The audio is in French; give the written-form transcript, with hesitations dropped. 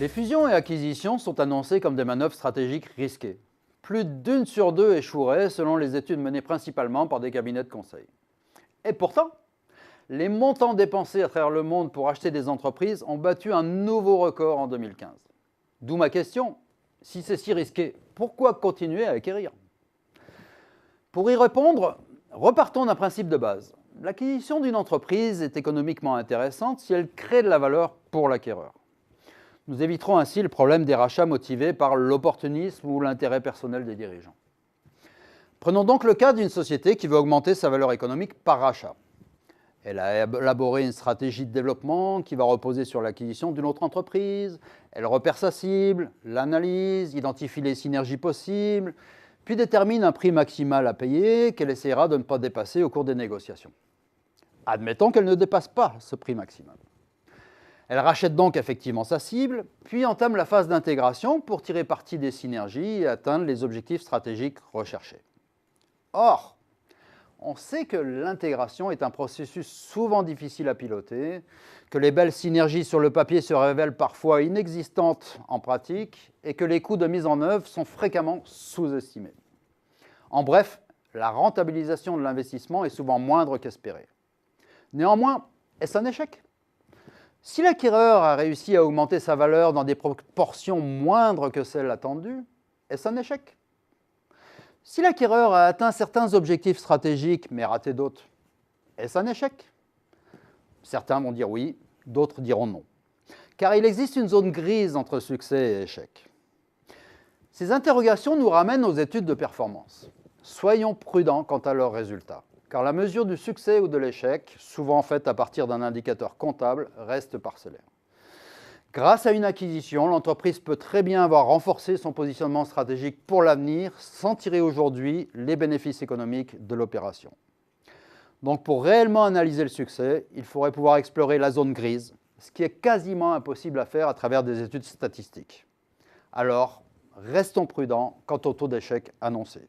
Les fusions et acquisitions sont annoncées comme des manœuvres stratégiques risquées. Plus d'une sur deux échouerait selon les études menées principalement par des cabinets de conseil. Et pourtant, les montants dépensés à travers le monde pour acheter des entreprises ont battu un nouveau record en 2015. D'où ma question, si c'est si risqué, pourquoi continuer à acquérir? Pour y répondre, repartons d'un principe de base. L'acquisition d'une entreprise est économiquement intéressante si elle crée de la valeur pour l'acquéreur. Nous éviterons ainsi le problème des rachats motivés par l'opportunisme ou l'intérêt personnel des dirigeants. Prenons donc le cas d'une société qui veut augmenter sa valeur économique par rachat. Elle a élaboré une stratégie de développement qui va reposer sur l'acquisition d'une autre entreprise. Elle repère sa cible, l'analyse, identifie les synergies possibles, puis détermine un prix maximal à payer qu'elle essaiera de ne pas dépasser au cours des négociations. Admettons qu'elle ne dépasse pas ce prix maximal. Elle rachète donc effectivement sa cible, puis entame la phase d'intégration pour tirer parti des synergies et atteindre les objectifs stratégiques recherchés. Or, on sait que l'intégration est un processus souvent difficile à piloter, que les belles synergies sur le papier se révèlent parfois inexistantes en pratique et que les coûts de mise en œuvre sont fréquemment sous-estimés. En bref, la rentabilisation de l'investissement est souvent moindre qu'espéré. Néanmoins, est-ce un échec? Si l'acquéreur a réussi à augmenter sa valeur dans des proportions moindres que celles attendues, est-ce un échec? Si l'acquéreur a atteint certains objectifs stratégiques mais raté d'autres, est-ce un échec? Certains vont dire oui, d'autres diront non. Car il existe une zone grise entre succès et échec. Ces interrogations nous ramènent aux études de performance. Soyons prudents quant à leurs résultats, car la mesure du succès ou de l'échec, souvent faite à partir d'un indicateur comptable, reste parcellaire. Grâce à une acquisition, l'entreprise peut très bien avoir renforcé son positionnement stratégique pour l'avenir sans tirer aujourd'hui les bénéfices économiques de l'opération. Donc pour réellement analyser le succès, il faudrait pouvoir explorer la zone grise, ce qui est quasiment impossible à faire à travers des études statistiques. Alors, restons prudents quant au taux d'échec annoncé.